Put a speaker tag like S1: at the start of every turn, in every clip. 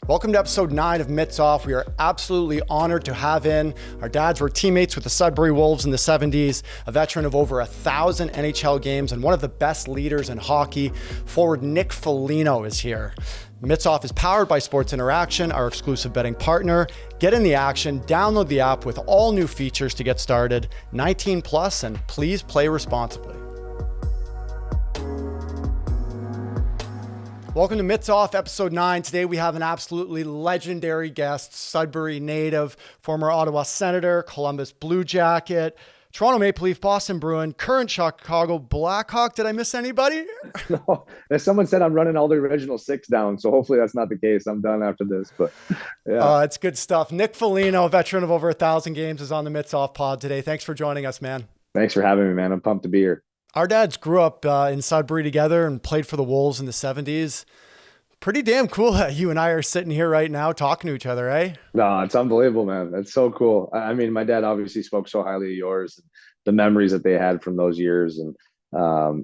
S1: Welcome to episode 9 of Mitts Off. We are absolutely honored to have in. Our dads were teammates with the Sudbury Wolves in the 70s, a veteran of over 1,000 NHL games, and one of the best leaders in hockey. Forward Nick Foligno is here. Mitts Off is powered by Sports Interaction, our exclusive betting partner. Get in the action, download the app with all new features to get started. 19 plus, and please play responsibly. Welcome to Mitts Off, episode 9. Today we have an absolutely legendary guest, Sudbury native, former Ottawa Senator, Columbus Blue Jacket, Toronto Maple Leaf, Boston Bruin, current Chicago Blackhawk. Did I miss anybody?
S2: No, someone said I'm running all the original 6 down, so hopefully that's not the case. I'm done after this, but yeah.
S1: It's good stuff. Nick Foligno, a veteran of over 1,000 games, is on the Mitts Off pod today. Thanks for joining us, man.
S2: Thanks for having me, man. I'm pumped to be here.
S1: Our dads grew up in Sudbury together and played for the Wolves in the 70s. Pretty damn cool that you and I are sitting here right now talking to each other, eh?
S2: No, it's unbelievable, man. That's so cool. I mean, my dad obviously spoke so highly of yours, and the memories that they had from those years. And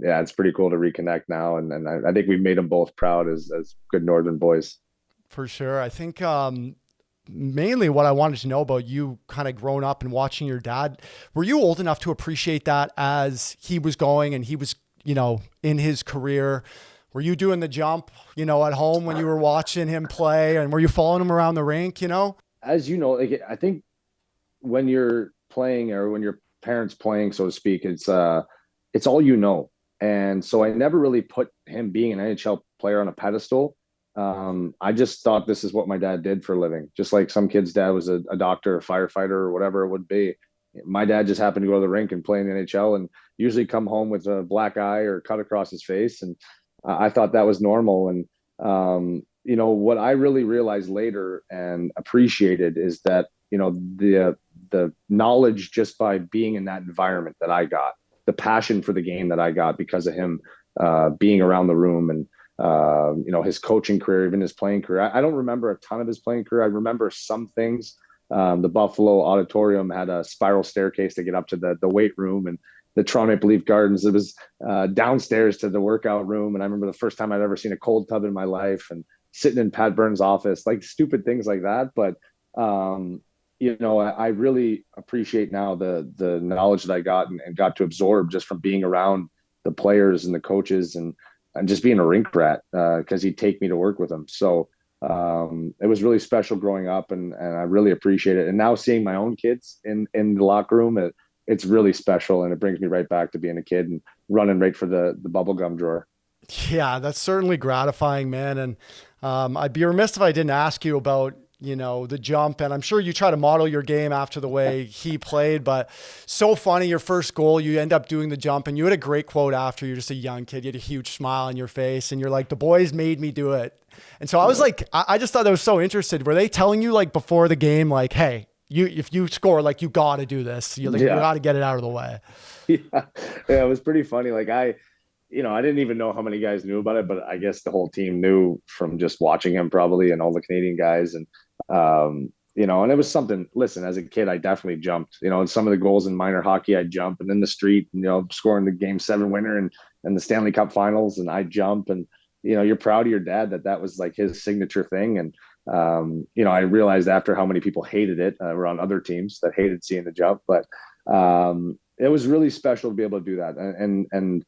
S2: yeah, it's pretty cool to reconnect now. And I think we've made them both proud as good Northern boys.
S1: For sure. I think mainly what I wanted to know about you kind of growing up and watching your dad, were you old enough to appreciate that as he was going and he was, in his career? Were you doing the jump, at home when you were watching him play, and were you following him around the rink,
S2: As you know, like, I think when you're playing or when your parents playing, so to speak, it's all you know. And so I never really put him being an NHL player on a pedestal. I just thought this is what my dad did for a living. Just like some kid's dad was a doctor, a firefighter, or whatever it would be. My dad just happened to go to the rink and play in the NHL and usually come home with a black eye or cut across his face. And I thought that was normal. And, what I really realized later and appreciated is that, the knowledge just by being in that environment that I got, the passion for the game that I got because of him being around the room and, his coaching career, even his playing career. I don't remember a ton of his playing career. I remember some things. The Buffalo Auditorium had a spiral staircase to get up to the weight room, and the Toronto Maple Leaf Gardens, it was downstairs to the workout room. And I remember the first time I'd ever seen a cold tub in my life and sitting in Pat Burns' office, like stupid things like that. But, I really appreciate now the knowledge that I got and got to absorb just from being around the players and the coaches and just being a rink rat because he'd take me to work with him. So it was really special growing up, and I really appreciate it. And now seeing my own kids in the locker room, it's really special, and it brings me right back to being a kid and running right for the bubblegum drawer.
S1: Yeah, that's certainly gratifying, man. And I'd be remiss if I didn't ask you about, the jump. And I'm sure you try to model your game after the way he played, but so funny, your first goal, you end up doing the jump, and you had a great quote after. You're just a young kid. You had a huge smile on your face, and you're like, the boys made me do it. And so I was like, I just thought I was so interested. Were they telling you like before the game, like, hey, if you score, like, you got to do this. You got to get it out of the way.
S2: Yeah, it was pretty funny. Like I didn't even know how many guys knew about it, but I guess the whole team knew from just watching him probably, and all the Canadian guys. And, and it was something, listen, as a kid, I definitely jumped, and some of the goals in minor hockey, I jump, and in the street, scoring the Game 7 winner and the Stanley Cup finals. And I jump, and, you're proud of your dad that was like his signature thing. And, I realized after how many people hated it around other teams that hated seeing the jump, but it was really special to be able to do that. And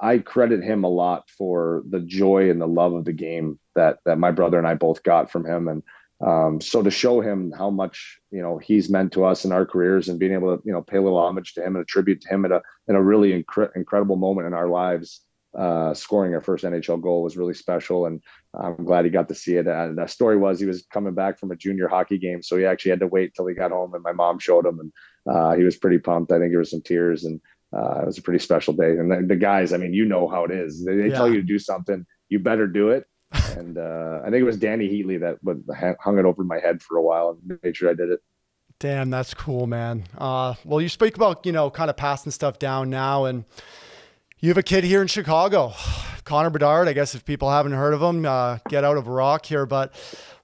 S2: I credit him a lot for the joy and the love of the game that my brother and I both got from him. And so to show him how much, he's meant to us in our careers, and being able to, pay a little homage to him and a tribute to him in a really incredible moment in our lives, scoring our first NHL goal was really special. And I'm glad he got to see it. And the story was he was coming back from a junior hockey game, so he actually had to wait till he got home, and my mom showed him, and he was pretty pumped. I think there was some tears, and it was a pretty special day. And the guys, I mean, how it is. They tell you to do something, you better do it. And I think it was Danny Heatley that hung it over my head for a while and made sure I did it.
S1: Damn, that's cool, man. Well, you speak about, kind of passing stuff down now, and you have a kid here in Chicago, Connor Bedard. I guess if people haven't heard of him, get out of a rock here. But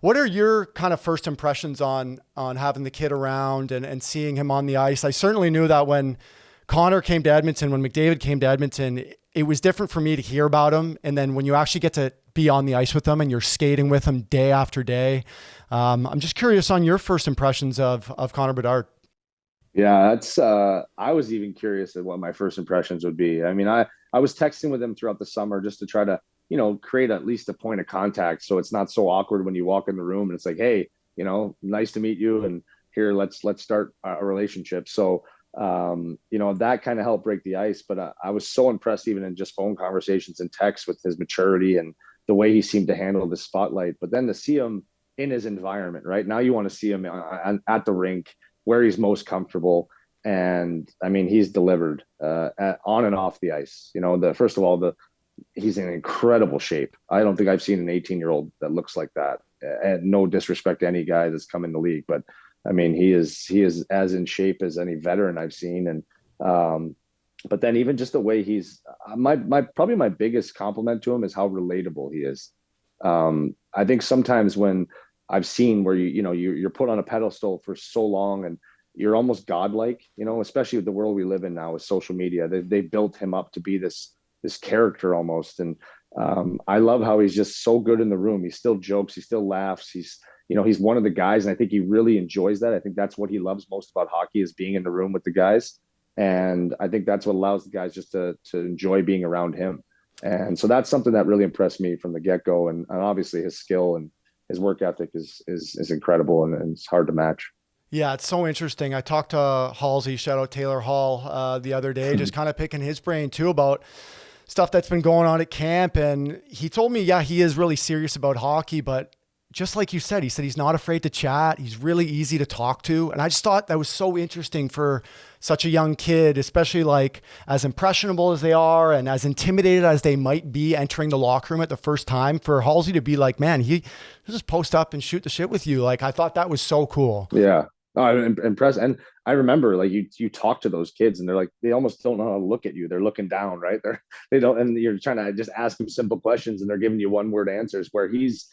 S1: what are your kind of first impressions on having the kid around and seeing him on the ice? I certainly knew that when Connor came to Edmonton, when McDavid came to Edmonton, it was different for me to hear about him. And then when you actually get to be on the ice with them and you're skating with them day after day. I'm just curious on your first impressions of Connor Bedard.
S2: Yeah, that's I was even curious at what my first impressions would be. I mean, I was texting with him throughout the summer just to try to, create at least a point of contact so it's not so awkward when you walk in the room and it's like, hey, nice to meet you, and here let's start a relationship. So that kind of helped break the ice, but I was so impressed even in just phone conversations and texts with his maturity and the way he seemed to handle the spotlight. But then to see him in his environment, right now, you want to see him at the rink where he's most comfortable. And I mean, he's delivered on and off the ice. First of all, he's in incredible shape. I don't think I've seen an 18-year-old that looks like that. And no disrespect to any guy that's come in the league, but I mean, he is as in shape as any veteran I've seen. And but then even just the way he's probably my biggest compliment to him is how relatable he is. I think sometimes when I've seen where you're put on a pedestal for so long and you're almost godlike, especially with the world we live in now with social media. They built him up to be this character almost. And I love how he's just so good in the room. He still jokes, he still laughs. He's one of the guys, and I think he really enjoys that. I think that's what he loves most about hockey is being in the room with the guys. And I think that's what allows the guys just to enjoy being around him. And so that's something that really impressed me from the get-go. And obviously his skill and his work ethic is incredible, and it's hard to match.
S1: Yeah, it's so interesting. I talked to Halsey, shout out Taylor Hall, the other day, just kind of picking his brain too about stuff that's been going on at camp. And he told me, yeah, he is really serious about hockey, but just like you said, he said he's not afraid to chat. He's really easy to talk to. And I just thought that was so interesting for such a young kid, especially like as impressionable as they are and as intimidated as they might be entering the locker room at the first time, for Halsey to be like, man, he'll just post up and shoot the shit with you. Like, I thought that was so cool.
S2: Yeah. Oh, I'm impressed. And I remember like you talk to those kids and they're like, they almost don't know how to look at you. They're looking down, right? They don't, and you're trying to just ask them simple questions and they're giving you one word answers, where he's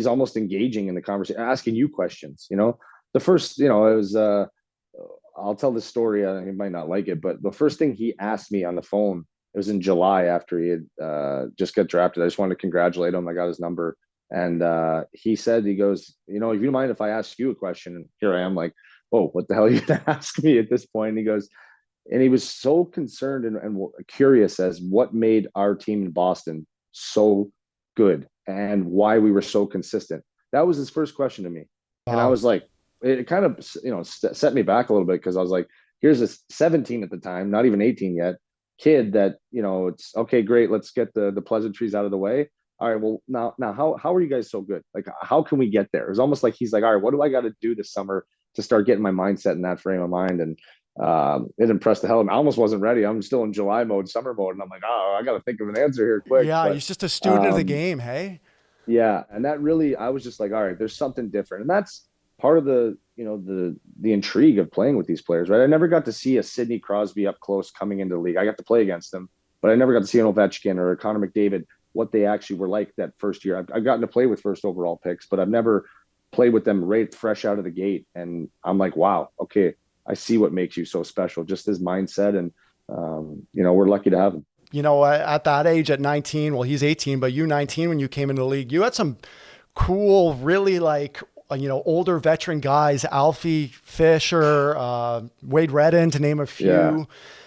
S2: almost engaging in the conversation, asking you questions. The first, it was, I'll tell this story. You might not like it, but the first thing he asked me on the phone, it was in July after he had just got drafted. I just wanted to congratulate him. I got his number. And he goes, if you don't mind if I ask you a question. And here I am like, oh, what the hell are you going to ask me at this point? And he goes, and he was so concerned and curious as what made our team in Boston so good and why we were so consistent. That was his first question to me. Wow. And I was like, it kind of, set me back a little bit, because I was like, here's a 17 at the time, not even 18 yet, kid that, it's okay, great. Let's get the pleasantries out of the way. All right, well, now how are you guys so good? Like, how can we get there? It was almost like he's like, all right, what do I got to do this summer to start getting my mindset in that frame of mind? And it impressed the hell out of me. I almost wasn't ready. I'm still in July mode, summer mode. And I'm like, oh, I got to think of an answer here quick.
S1: Yeah, but he's just a student of the game, hey?
S2: Yeah, and that really, I was just like, all right, there's something different. And that's part of the intrigue of playing with these players, right? I never got to see a Sidney Crosby up close coming into the league. I got to play against them, but I never got to see an Ovechkin or a Connor McDavid, what they actually were like that first year. I've gotten to play with first overall picks, but I've never played with them right fresh out of the gate. And I'm like, wow, okay, I see what makes you so special, just his mindset. And, we're lucky to have him.
S1: At that age, at 19, well, he's 18, but you 19, when you came into the league, you had some cool, really like, older veteran guys, Alfie Fisher, Wade Redden, to name a few. Yeah.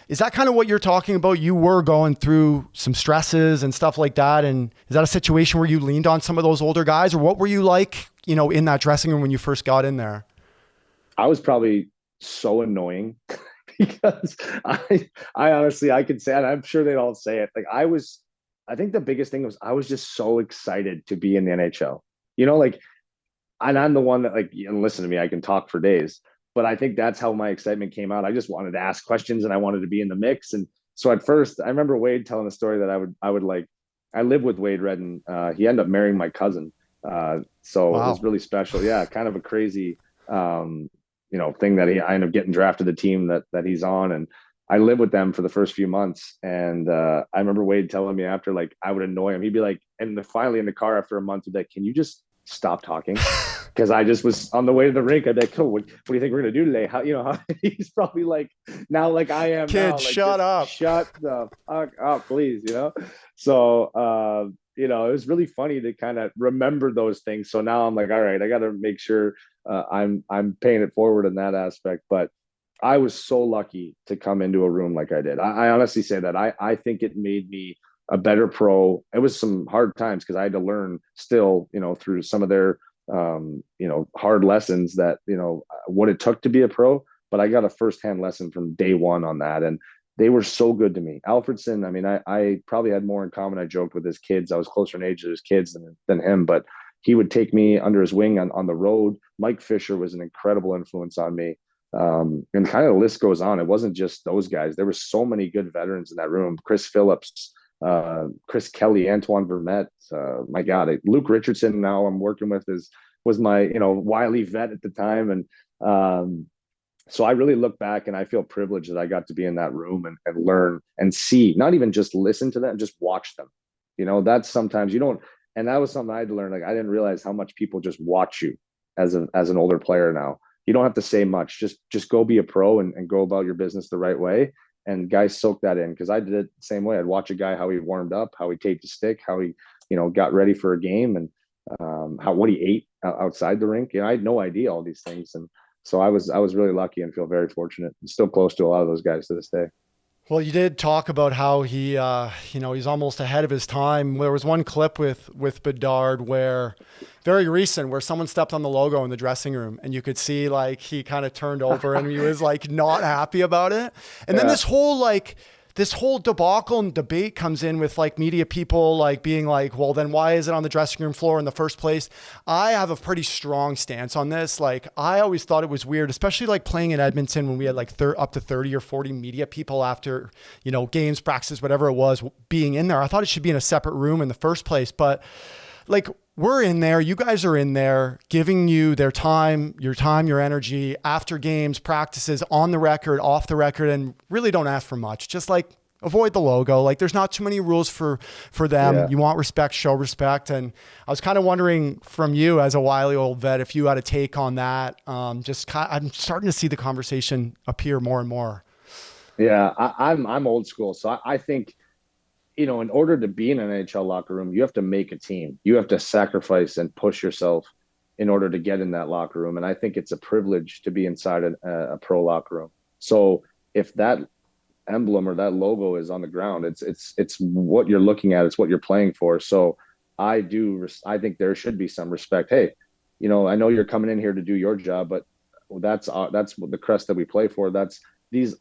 S1: Is that kind of what you're talking about? You were going through some stresses and stuff like that. And is that a situation where you leaned on some of those older guys, or what were you like, in that dressing room when you first got in there?
S2: I was probably so annoying because I honestly, I could say, and I'm sure they'd all say it. Like I think the biggest thing was I was just so excited to be in the NHL, and I'm the one that listen to me, I can talk for days. But I think that's how my excitement came out. I just wanted to ask questions and I wanted to be in the mix. And so at first, I remember Wade telling a story that I lived with Wade Redden. He ended up marrying my cousin. So wow. It was really special. Yeah, kind of a crazy, thing that I ended up getting drafted the team that he's on. And I lived with them for the first few months. And I remember Wade telling me after, I would annoy him. He'd be like, and finally in the car after a month, he'd be like, can you just stop talking? Because I just was on the way to the rink. I'd be like, oh, what do you think we're going to do today? How he's probably now like I am.
S1: Kid,
S2: now,
S1: shut up.
S2: Shut the fuck up, please. So, it was really funny to kind of remember those things. So now I'm like, all right, I got to make sure I'm paying it forward in that aspect. But I was so lucky to come into a room like I did. I honestly say that I think it made me a better pro. It was some hard times because I had to learn still, through some of their hard lessons that, what it took to be a pro. But I got a firsthand lesson from day one on that. And they were so good to me. Alfredson, I mean, I probably had more in common. I joked with his kids. I was closer in age to his kids than him, but he would take me under his wing on the road. Mike Fisher was an incredible influence on me. And kind of the list goes on. It wasn't just those guys. There were so many good veterans in that room. Chris Phillips, Chris Kelly, Antoine Vermette, my God, Luke Richardson now I'm working with was my, wily vet at the time. And so I really look back and I feel privileged that I got to be in that room and learn and see, not even just listen to them, just watch them. That's sometimes you don't, and that was something I had to learn. Like I didn't realize how much people just watch you as an older player now. You don't have to say much. Just go be a pro and go about your business the right way. And guys soak that in because I did it the same way. I'd watch a guy, how he warmed up, how he taped a stick, how he, got ready for a game and what he ate outside the rink. I had no idea all these things. And so I was really lucky and feel very fortunate. I'm still close to a lot of those guys to this day.
S1: Well, you did talk about how he, he's almost ahead of his time. There was one clip with Bedard where, very recent, where someone stepped on the logo in the dressing room, and you could see like he kind of turned over and he was like not happy about it. And then this whole debacle and debate comes in with like media people like being like, well, then why is it on the dressing room floor in the first place? I have a pretty strong stance on this. Like I always thought it was weird, especially like playing in Edmonton when we had like up to 30 or 40 media people after, games, practices, whatever it was, being in there. I thought it should be in a separate room in the first place, but like we're in there, you guys are in there giving you their time, your energy after games, practices, on the record, off the record, and really don't ask for much. Just like avoid the logo. Like there's not too many rules for them. Yeah. You want respect, show respect. And I was kind of wondering from you as a wily old vet, if you had a take on that. I'm starting to see the conversation appear more and more.
S2: Yeah, I'm old school. So I think, in order to be in an NHL locker room, you have to make a team. You have to sacrifice and push yourself in order to get in that locker room. And I think it's a privilege to be inside a pro locker room. So if that emblem or that logo is on the ground, it's what you're looking at. It's what you're playing for. So I think there should be some respect. Hey, I know you're coming in here to do your job, but that's the crest that we play for.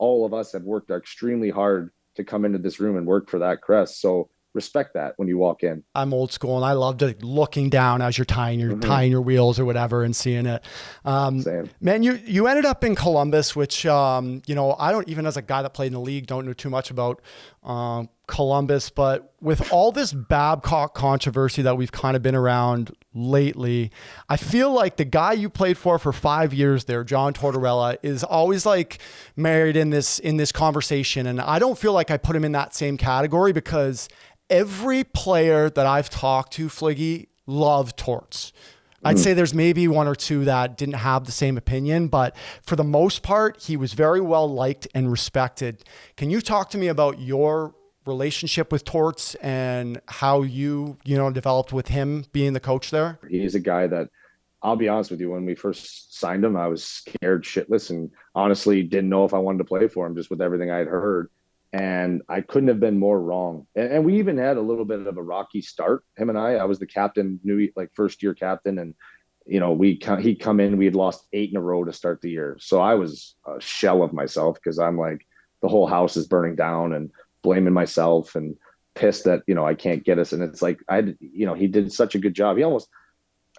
S2: All of us have worked extremely hard to come into this room and work for that crest. So respect that when you walk in.
S1: I'm old school and I loved looking down as you're tying your wheels or whatever and seeing it.
S2: Same.
S1: Man, you ended up in Columbus, which, I don't, even as a guy that played in the league, don't know too much about Columbus, but with all this Babcock controversy that we've kind of been around lately, I feel like the guy you played for 5 years there, John Tortorella, is always like married in this conversation. And I don't feel like I put him in that same category because every player that I've talked to, Fliggy, loved Torts. I'd say there's maybe one or two that didn't have the same opinion, but for the most part, he was very well liked and respected. Can you talk to me about your relationship with Torts and how you developed with him being the coach there?
S2: He's a guy that, I'll be honest with you, when we first signed him, I was scared shitless and honestly didn't know if I wanted to play for him just with everything I had heard. And I couldn't have been more wrong. And we even had a little bit of a rocky start, him and I was the captain, first year captain. And, he'd come in, we had lost 8 in a row to start the year. So I was a shell of myself because I'm like, the whole house is burning down and blaming myself and pissed that, I can't get us. And it's like, he did such a good job.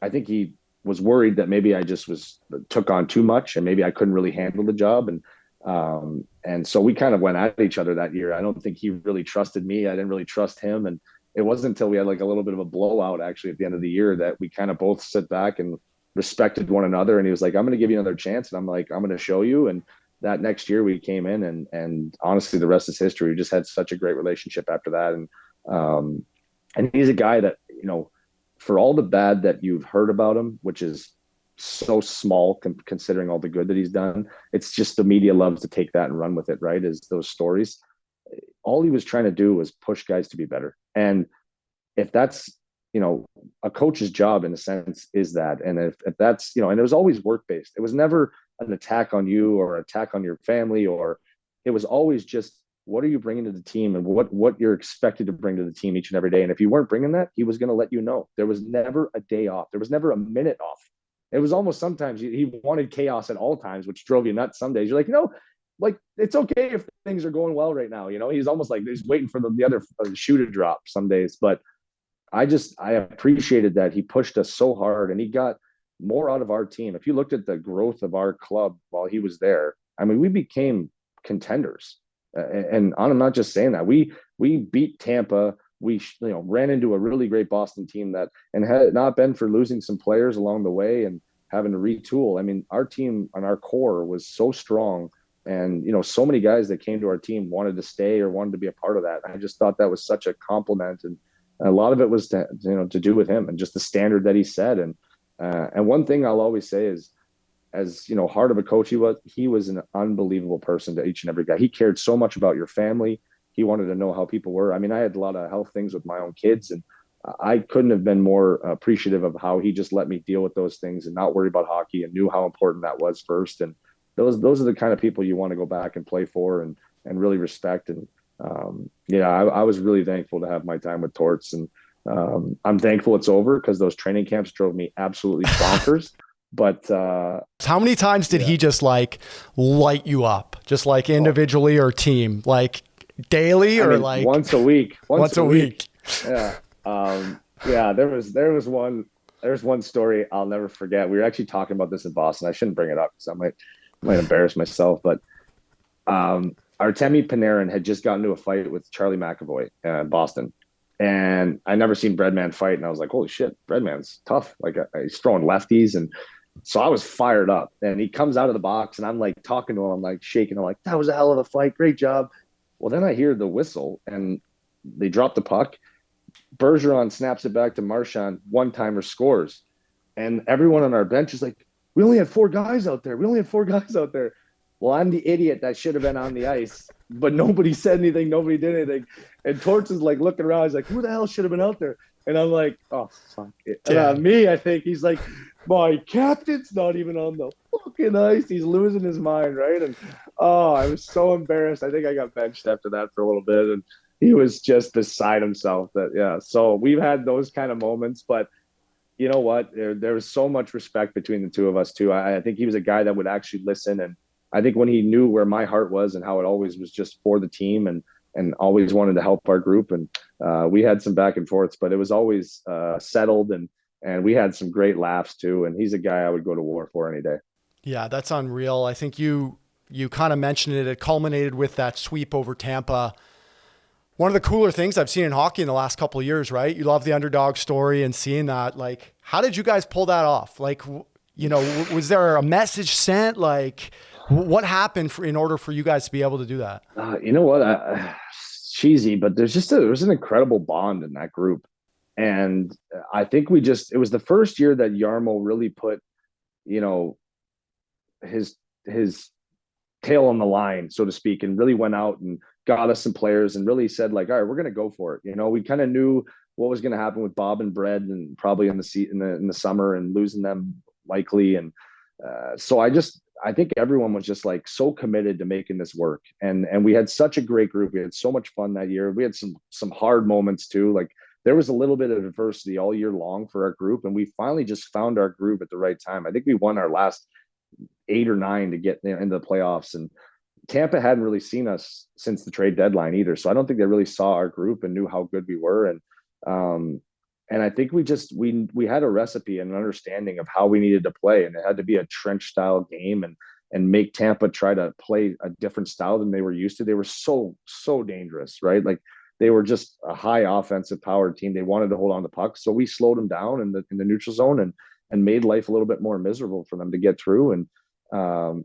S2: I think he was worried that maybe I just took on too much and maybe I couldn't really handle the job. And so we kind of went at each other that year. I don't think he really trusted me. I didn't really trust him. And it wasn't until we had like a little bit of a blowout actually at the end of the year that we kind of both sit back and respected one another. And he was like, I'm going to give you another chance. And I'm like, I'm going to show you. And that next year we came in and honestly, the rest is history. We just had such a great relationship after that. And he's a guy that, for all the bad that you've heard about him, which is so small considering all the good that he's done, it's just the media loves to take that and run with it, right? Is those stories. All he was trying to do was push guys to be better. And if that's, a coach's job in a sense is that, and if that's, and it was always work-based. It was never an attack on you or attack on your family, or it was always just, what are you bringing to the team and what you're expected to bring to the team each and every day. And if you weren't bringing that, he was going to let you know. There was never a day off. There was never a minute off. It was almost sometimes he wanted chaos at all times, which drove you nuts. Some days you're like, like it's okay if things are going well right now. He's almost like he's waiting for the other shoe to drop some days. But I appreciated that he pushed us so hard and he got more out of our team. If you looked at the growth of our club while he was there, I mean, we became contenders. And I'm not just saying that. We beat Tampa. We ran into a really great Boston team that, and had it not been for losing some players along the way and having to retool, I mean, our team and our core was so strong. And, so many guys that came to our team wanted to stay or wanted to be a part of that. I just thought that was such a compliment. And a lot of it was to do with him and just the standard that he set. And one thing I'll always say is, as hard of a coach he was an unbelievable person to each and every guy. He cared so much about your family. He wanted to know how people were. I mean, I had a lot of health things with my own kids, and I couldn't have been more appreciative of how he just let me deal with those things and not worry about hockey, and knew how important that was first. And those are the kind of people you want to go back and play for and really respect. And I was really thankful to have my time with Torts, and I'm thankful it's over, because those training camps drove me absolutely bonkers. But
S1: how many times did he just like light you up, just like individually or team, like daily or like
S2: once a week?
S1: Once a week.
S2: Yeah. There's one story I'll never forget. We were actually talking about this in Boston. I shouldn't bring it up because I might embarrass myself. But Artemi Panarin had just gotten into a fight with Charlie McAvoy in Boston. And I never seen Breadman fight. And I was like, holy shit, Breadman's tough. Like he's throwing lefties. And so I was fired up. And he comes out of the box and I'm like talking to him. I'm like shaking. I'm like, that was a hell of a fight. Great job. Well, then I hear the whistle and they drop the puck. Bergeron snaps it back to Marchand. One-timer scores. And everyone on our bench is like, we only had 4 guys out there. Well, I'm the idiot that should have been on the ice, but nobody said anything. Nobody did anything. And Torts is like looking around. He's like, who the hell should have been out there? And I'm like, oh, fuck it. Me, I think. He's like, my captain's not even on the fucking ice. He's losing his mind, right? And, I was so embarrassed. I think I got benched after that for a little bit. And he was just beside himself. So we've had those kind of moments. But you know what? There was so much respect between the two of us, too. I think he was a guy that would actually listen. And I think when he knew where my heart was and how it always was just for the team and always wanted to help our group. And we had some back and forths, but it was always settled, and we had some great laughs too. And he's a guy I would go to war for any day.
S1: Yeah, that's unreal. I think you kind of mentioned it. It culminated with that sweep over Tampa. One of the cooler things I've seen in hockey in the last couple of years, right? You love the underdog story and seeing that. Like, how did you guys pull that off? Like, was there a message sent? Like, what happened in order for you guys to be able to do that?
S2: You know what? Cheesy, but there's an incredible bond in that group. And I think it was the first year that Yarmo really put, his tail on the line, so to speak, and really went out and got us some players and really said like, all right, we're going to go for it. We kind of knew what was going to happen with Bob and Brett, and probably in the summer, and losing them likely. And so I think everyone was just like so committed to making this work. And we had such a great group. We had so much fun that year. We had some hard moments too. Like there was a little bit of adversity all year long for our group. And we finally just found our groove at the right time. I think we won our last 8 or 9 to get into the playoffs. And Tampa hadn't really seen us since the trade deadline either. So I don't think they really saw our group and knew how good we were. And I think we had a recipe and an understanding of how we needed to play, and it had to be a trench style game and make Tampa try to play a different style than they were used to. They were so dangerous, right? Like they were just a high offensive powered team. They wanted to hold on to pucks. So we slowed them down in the neutral zone and made life a little bit more miserable for them to get through. And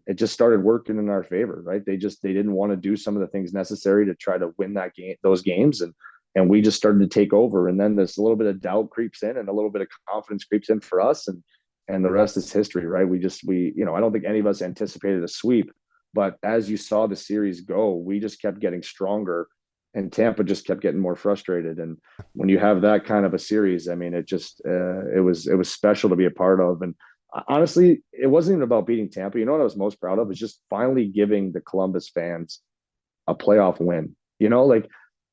S2: it just started working in our favor, right? They didn't want to do some of the things necessary to try to win those games. And we just started to take over. And then this little bit of doubt creeps in and a little bit of confidence creeps in for us. And the rest is history, right? I don't think any of us anticipated a sweep, but as you saw the series go, we just kept getting stronger. and Tampa just kept getting more frustrated. And when you have that kind of a series, I mean, it just it was special to be a part of. And honestly, it wasn't even about beating Tampa. You know what I was most proud of is just finally giving the Columbus fans a playoff win. You know, like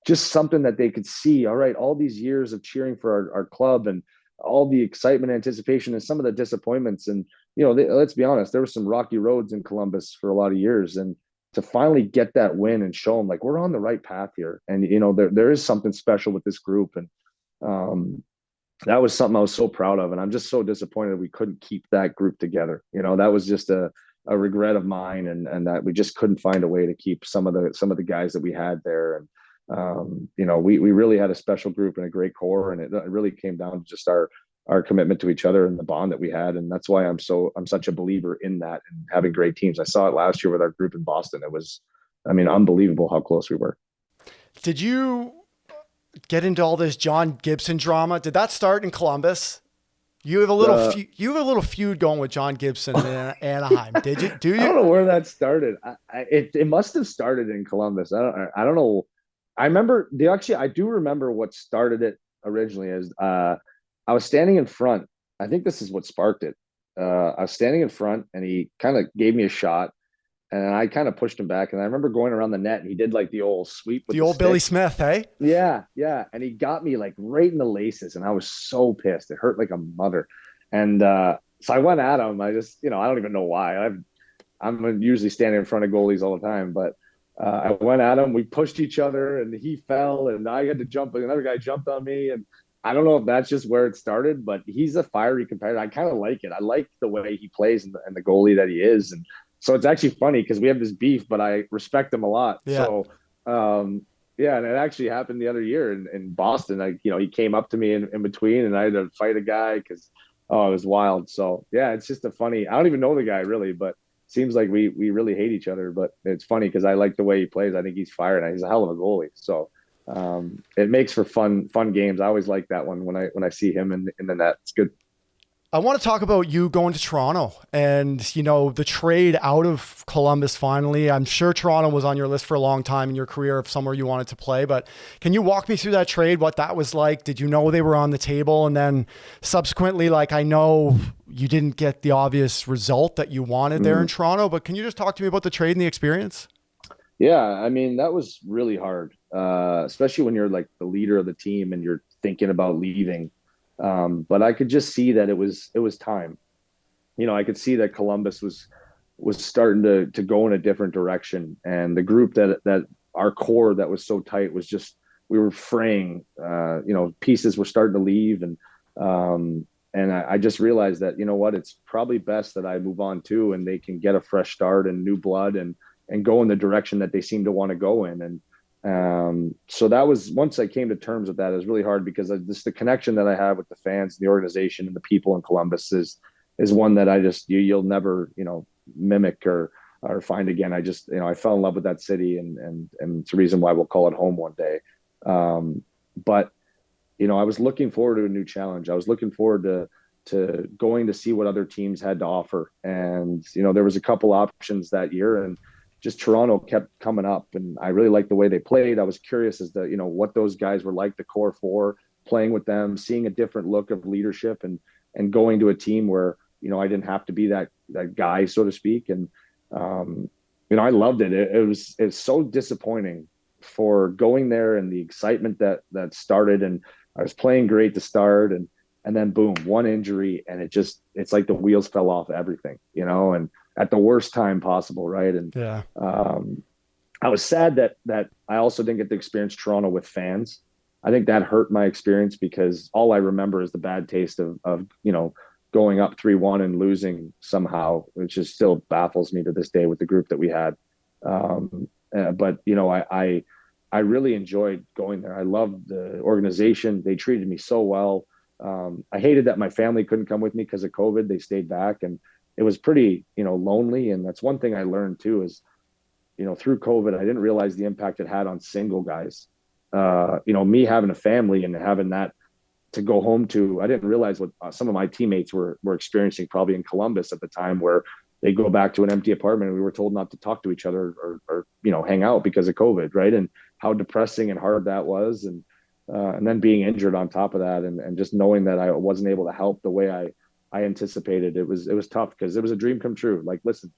S2: just something that they could see. All right, all these years of cheering for our club and all the excitement, anticipation, and some of the disappointments. And let's be honest, there were some rocky roads in Columbus for a lot of years, and to finally get that win and show them like we're on the right path here, and there is something special with this group, and that was something I was so proud of, and I'm just so disappointed we couldn't keep that group together. That was just a regret of mine, and that we just couldn't find a way to keep some of the guys that we had there. And we really had a special group and a great core, and it really came down to just our commitment to each other and the bond that we had. And that's why I'm such a believer in that and having great teams. I saw it last year with our group in Boston. It was, I mean, unbelievable how close we were.
S1: Did you get into all this John Gibson drama? Did that start in Columbus? You have a little feud going with John Gibson in Anaheim. Did you? Do you?
S2: I don't know where that started. It must have started in Columbus. I don't know. I do remember what started it originally as I was standing in front. I think this is what sparked it. I was standing in front and he kind of gave me a shot and I kind of pushed him back. And I remember going around the net and he did like the old sweep with
S1: the old stick. Billy Smith, hey?
S2: Yeah. Yeah. And he got me like right in the laces and I was so pissed. It hurt like a mother. And so I went at him. I just, I don't even know why. I'm usually standing in front of goalies all the time, but I went at him. We pushed each other and he fell and I had to jump. Another guy jumped on me. And I don't know if that's just where it started, but he's a fiery competitor. I kind of like it. I like the way he plays and the goalie that he is. And so it's actually funny because we have this beef, but I respect him a lot. Yeah. So, and it actually happened the other year in Boston. He came up to me in between and I had to fight a guy because, it was wild. So, yeah, it's just I don't even know the guy really, but seems like we really hate each other. But it's funny because I like the way he plays. I think he's fired and he's a hell of a goalie. So, it makes for fun games. I always like that one when I see him in the net. It's good.
S1: I want to talk about you going to Toronto and, the trade out of Columbus finally. I'm sure Toronto was on your list for a long time in your career of somewhere you wanted to play, but can you walk me through that trade, what that was like? Did you know they were on the table? And then subsequently, I know you didn't get the obvious result that you wanted there in Toronto, but can you just talk to me about the trade and the experience?
S2: Yeah, I mean, that was really hard, especially when you're like the leader of the team and you're thinking about leaving. But I could just see that it was time. I could see that Columbus was starting to go in a different direction, and the group that our core that was so tight was just we were fraying. Pieces were starting to leave, and I just realized that it's probably best that I move on too, and they can get a fresh start and new blood and go in the direction that they seem to want to go in. And so that was, once I came to terms with that, it was really hard because the connection that I have with the fans, the organization, and the people in Columbus is one that I just, you'll never, mimic or find again. I just, I fell in love with that city and it's the reason why we'll call it home one day. But, I was looking forward to a new challenge. I was looking forward to going to see what other teams had to offer. And, there was a couple options that year and just Toronto kept coming up and I really liked the way they played. I was curious as to, what those guys were like, the core four, playing with them, seeing a different look of leadership and going to a team where, I didn't have to be that guy, so to speak. And, I loved it. It's so disappointing for going there and the excitement that started, and I was playing great to start and then boom, one injury. And it's like the wheels fell off everything, and at the worst time possible. Right. And
S1: yeah.
S2: I was sad that I also didn't get to experience Toronto with fans. I think that hurt my experience because all I remember is the bad taste of going up 3-1 and losing somehow, which just still baffles me to this day with the group that we had. But I really enjoyed going there. I loved the organization. They treated me so well. I hated that my family couldn't come with me because of COVID. They stayed back and it was pretty, lonely. And that's one thing I learned too is, through COVID, I didn't realize the impact it had on single guys. Me having a family and having that to go home to, I didn't realize what some of my teammates were experiencing probably in Columbus at the time, where they go back to an empty apartment and we were told not to talk to each other or hang out because of COVID. Right. And how depressing and hard that was. And then being injured on top of that, and just knowing that I wasn't able to help the way I anticipated. It was tough because it was a dream come true. Like, listen,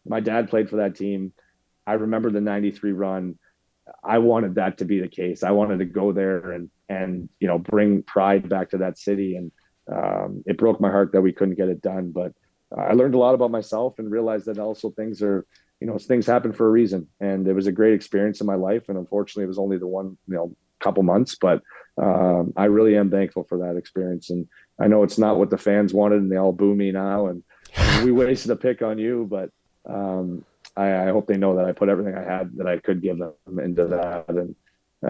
S2: my dad played for that team. I remember the 93 run. I wanted that to be the case. I wanted to go there and bring pride back to that city. And it broke my heart that we couldn't get it done. But I learned a lot about myself and realized that also things happen for a reason. And it was a great experience in my life. And unfortunately, it was only the one, couple months, but I really am thankful for that experience. And I know it's not what the fans wanted, and they all boo me now, and we wasted a pick on you, but I hope they know that I put everything I had that I could give them into that. And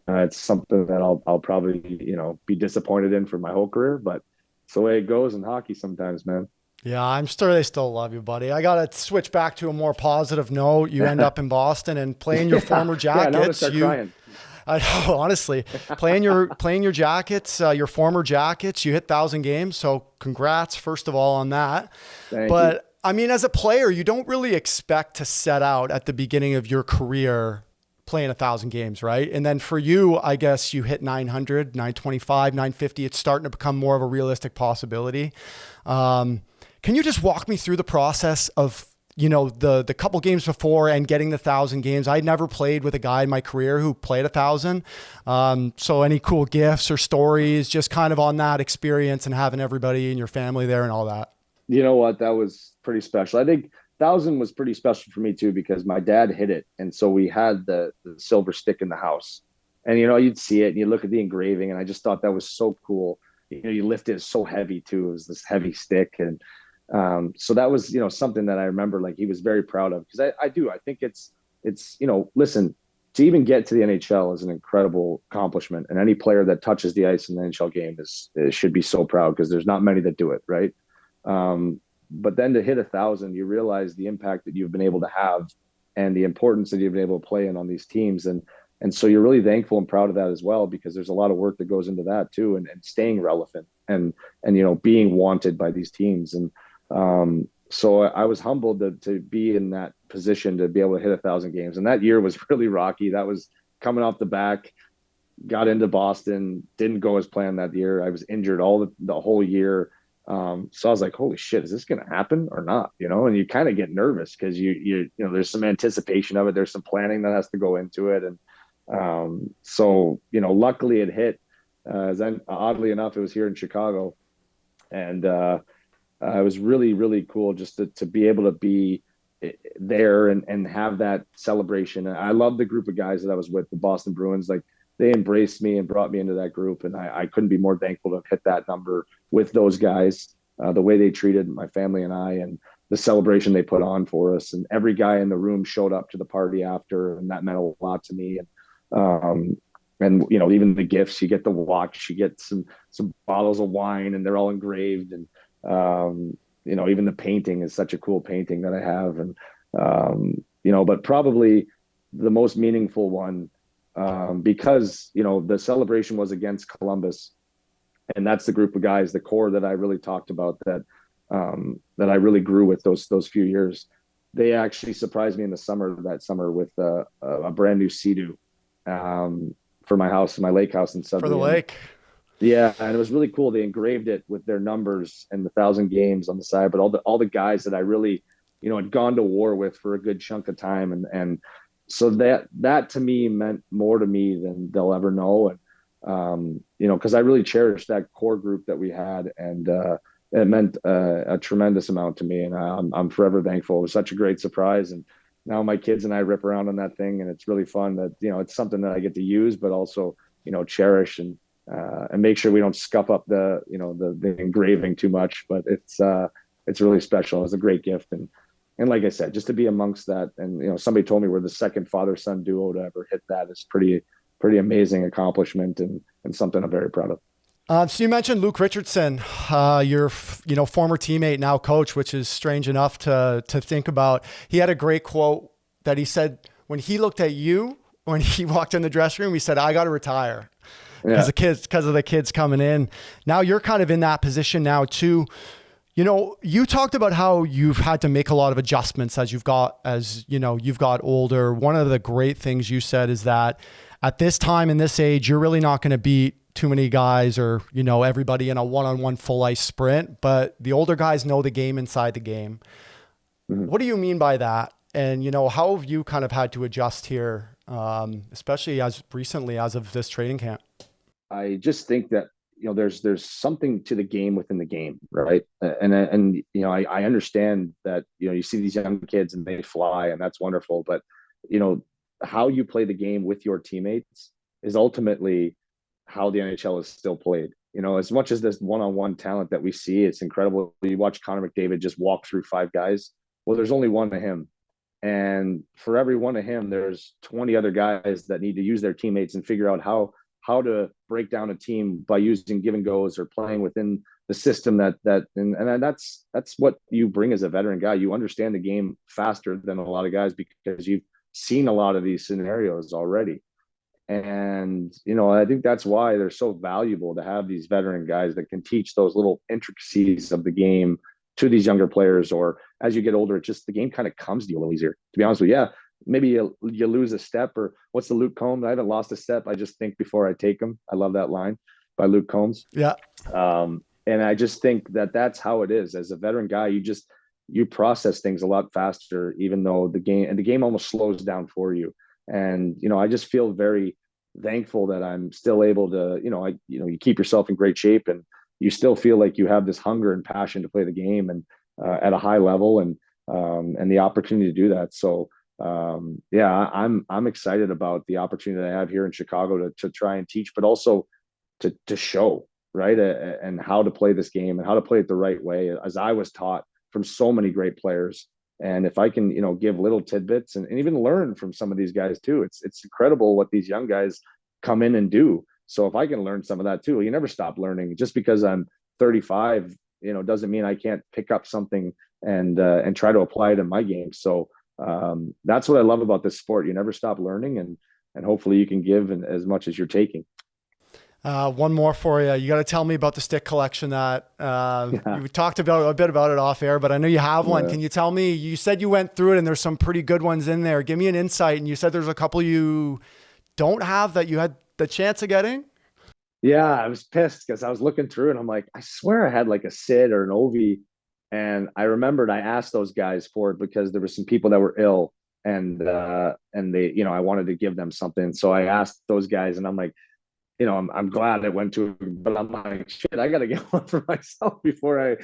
S2: it's something that I'll probably, be disappointed in for my whole career, but it's the way it goes in hockey sometimes, man.
S1: Yeah, I'm sure they still love you, buddy. I got to switch back to a more positive note. You end up in Boston and playing your former Jackets.
S2: Yeah, now to start crying.
S1: I know, honestly, playing your Jackets, your former Jackets, you hit 1,000 games. So congrats, first of all, on that.
S2: Thank you.
S1: I mean, as a player, you don't really expect to set out at the beginning of your career playing 1,000 games, right? And then for you, I guess you hit 900, 925, 950. It's starting to become more of a realistic possibility. Can you just walk me through the process of the couple games before and getting the 1,000 games? I'd never played with a guy in my career who played 1,000. So any cool gifts or stories just kind of on that experience and having everybody in your family there and all that?
S2: You know what? That was pretty special. I think 1,000 was pretty special for me too, because my dad hit it. And so we had the silver stick in the house, and, you'd see it and you look at the engraving, and I just thought that was so cool. You lift it, so heavy too. It was this heavy stick. And so that was, something that I remember, like, he was very proud of, because I think it's, listen, to even get to the NHL is an incredible accomplishment. And any player that touches the ice in the NHL game should be so proud, because there's not many that do it. Right. But then to hit 1,000, you realize the impact that you've been able to have and the importance that you've been able to play in on these teams. And so you're really thankful and proud of that as well, because there's a lot of work that goes into that too, and staying relevant and being wanted by these teams. And so I was humbled to be in that position, to be able to hit 1,000 games. And that year was really rocky. That was coming off the back, got into Boston, didn't go as planned that year. I was injured the whole year. So I was like, holy shit, is this going to happen or not? And you kind of get nervous because you there's some anticipation of it. There's some planning that has to go into it. And so, luckily it hit, then oddly enough, it was here in Chicago. And it was really, really cool just to be able to be there and have that celebration. And I love the group of guys that I was with, the Boston Bruins. Like, they embraced me and brought me into that group. And I couldn't be more thankful to have hit that number with those guys, the way they treated my family and I, and the celebration they put on for us. And every guy in the room showed up to the party after, and that meant a lot to me. And even the gifts, you get the watch, you get some bottles of wine, and they're all engraved. And, even the painting is such a cool painting that I have. And, but probably the most meaningful one, because, the celebration was against Columbus, and that's the group of guys, the core that I really talked about, that I really grew with those few years. They actually surprised me in that summer with a brand new Sea-Doo, for my house, my lake house in Sudbury.
S1: For the lake.
S2: Yeah. And it was really cool. They engraved it with their numbers and the 1,000 games on the side, but all the guys that I really, had gone to war with for a good chunk of time. And so that to me meant more to me than they'll ever know. And, cause I really cherished that core group that we had, and, it meant a tremendous amount to me. And I'm forever thankful. It was such a great surprise. And now my kids and I rip around on that thing, and it's really fun that, it's something that I get to use, but also, cherish and make sure we don't scuff up the engraving too much. But it's really special. It was a great gift. And like I said, just to be amongst that, and, somebody told me we're the second father-son duo to ever hit that, is pretty amazing accomplishment, and something I'm very proud of.
S1: So you mentioned Luke Richardson, your former teammate, now coach, which is strange enough to think about. He had a great quote that he said when he looked at you, when he walked in the dressing room, he said, "I got to retire." Because of the kids coming in. Now you're kind of in that position now too. You talked about how you've had to make a lot of adjustments as you've got older. One of the great things you said is that at this time in this age, you're really not going to beat too many guys or, everybody in a one-on-one full ice sprint, but the older guys know the game inside the game.
S2: Mhm.
S1: What do you mean by that? And, how have you kind of had to adjust here, especially as recently as of this training camp?
S2: I just think that there's something to the game within the game, right? And I understand that you see these young kids and they fly, and that's wonderful. But how you play the game with your teammates is ultimately how the NHL is still played. As much as this one-on-one talent that we see, it's incredible. You watch Connor McDavid just walk through 5 guys. Well, there's only one of him. And for every one of him, there's 20 other guys that need to use their teammates and figure out how to break down a team by using give and goes or playing within the system and that's what you bring as a veteran guy. You understand the game faster than a lot of guys because you've seen a lot of these scenarios already. And I think that's why they're so valuable to have these veteran guys that can teach those little intricacies of the game to these younger players. Or as you get older, it just the game kind of comes to you a little easier. To be honest with you, yeah, maybe you lose a step, or what's the Luke Combs? I haven't lost a step. I just think before I take them. I love that line by Luke Combs.
S1: Yeah.
S2: And I just think that that's how it is. As a veteran guy, you process things a lot faster, even though the game almost slows down for you. And, I just feel very thankful that I'm still able to, you keep yourself in great shape and you still feel like you have this hunger and passion to play the game and at a high level and the opportunity to do that. So, I'm excited about the opportunity that I have here in Chicago to try and teach, but also to show, right. And how to play this game and how to play it the right way, as I was taught from so many great players. And if I can, give little tidbits and even learn from some of these guys too, it's incredible what these young guys come in and do. So if I can learn some of that too, you never stop learning. Just because I'm 35, doesn't mean I can't pick up something and try to apply it in my game. So that's what I love about this sport. You never stop learning, and hopefully you can give as much as you're taking.
S1: One more for you. You got to tell me about the stick collection that you talked about a bit about it off air, but I know you have one. Can you tell me, you said you went through it and there's some pretty good ones in there. Give me an insight. And you said there's a couple you don't have that you had the chance of getting.
S2: Yeah, I was pissed because I was looking through and I'm like, I swear I had like a Sid or an Ovi. And I remembered I asked those guys for it because there were some people that were ill and they, I wanted to give them something. So I asked those guys and I'm like, I'm glad it went to, but I'm like, shit, I got to get one for myself before I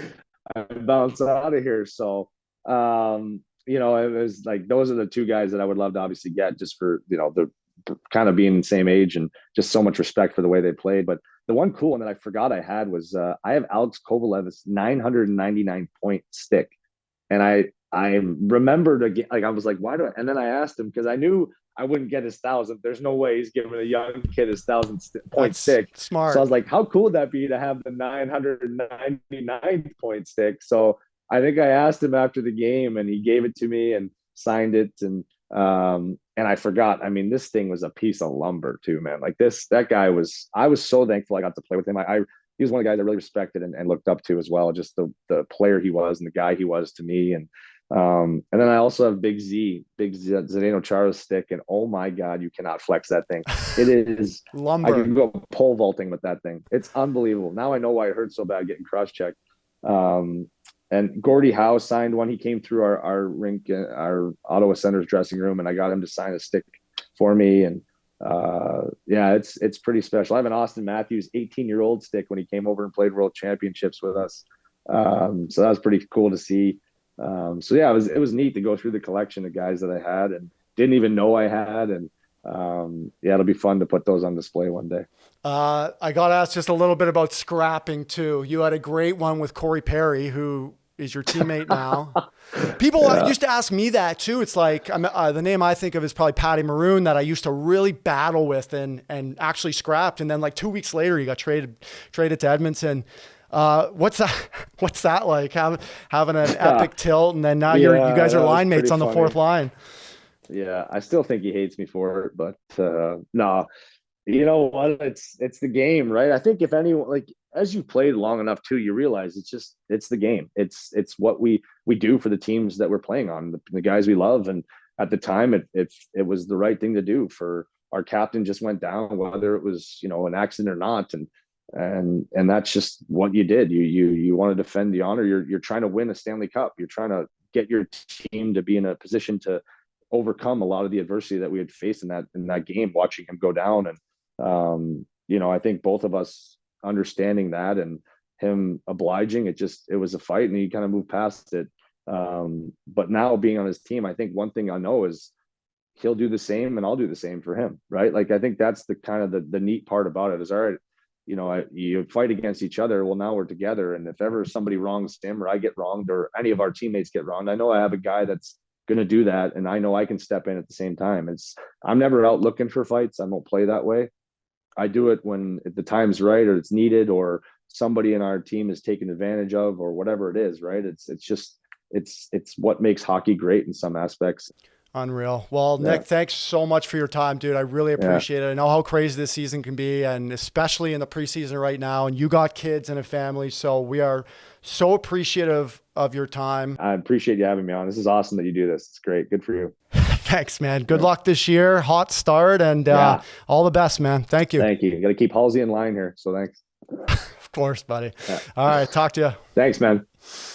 S2: bounce out of here. So, it was like, those are the 2 guys that I would love to obviously get just for, the kind of being the same age and just so much respect for the way they played. But the one cool one that I forgot I had was I have Alex Kovalev's 999 point stick. And I remembered again, like, I was like, why do I, and then I asked him because I knew I wouldn't get his 1,000. There's no way he's giving a young kid his 1,000 point stick.
S1: Smart.
S2: So I was like, how cool would that be to have the 999 point stick? So I think I asked him after the game and he gave it to me and signed it. And I forgot, I mean, this thing was a piece of lumber too, man. Like I was so thankful I got to play with him. He was one of the guys I really respected and looked up to as well. Just the player he was and the guy he was to me. And then I also have Big Zdeno Chara's stick, and oh my God, you cannot flex that thing. It is
S1: lumber.
S2: I can go pole vaulting with that thing. It's unbelievable. Now I know why it hurt so bad getting cross-checked. And Gordie Howe signed one. He came through our rink, our Ottawa Center's dressing room, and I got him to sign a stick for me. And it's pretty special. I have an Austin Matthews 18-year-old stick when he came over and played World Championships with us. So that was pretty cool to see. It was neat to go through the collection of guys that I had and didn't even know I had. And it'll be fun to put those on display one day.
S1: I got to ask just a little bit about scrapping too. You had a great one with Corey Perry, who is your teammate now. People used to ask me that too. It's like, the name I think of is probably Patty Maroon, that I used to really battle with and actually scrapped. And then like 2 weeks later, he got traded to Edmonton. What's that like, having an epic tilt, and then now you guys are line mates on the fourth line?
S2: Yeah, I still think he hates me for it, but no, you know what? It's the game, right? I think if anyone, like, as you played long enough too, you realize it's the game. It's what we do for the teams that we're playing on, the guys we love, and at the time it was the right thing to do for our captain just went down, whether it was, an accident or not. And that's just what you did. You want to defend the honor. You're trying to win a Stanley Cup. You're trying to get your team to be in a position to overcome a lot of the adversity that we had faced in that game, watching him go down. And I think both of us understanding that and him obliging, it was a fight, and he kind of moved past it. But now being on his team, I think one thing I know is he'll do the same and I'll do the same for him. Right. Like, I think that's the kind of the neat part about it is, all right, you fight against each other. Well, now we're together. And if ever somebody wrongs him, or I get wronged, or any of our teammates get wronged, I know I have a guy that's going to do that. And I know I can step in at the same time. I'm never out looking for fights. I don't play that way. I do it when the time's right, or it's needed, or somebody in our team is taken advantage of, or whatever it is. Right. It's what makes hockey great in some aspects.
S1: Unreal. Well, Nick, thanks so much for your time, dude. I really appreciate it. I know how crazy this season can be, and especially in the preseason right now. And you got kids and a family, so we are so appreciative of your time.
S2: I appreciate you having me on. This is awesome that you do this. It's great. Good for you.
S1: Thanks, man. Good luck this year. Hot start, and all the best, man. Thank you.
S2: Thank you. You got to keep Halsey in line here, so thanks.
S1: Of course, buddy. Yeah. All right. Talk to you.
S2: Thanks, man.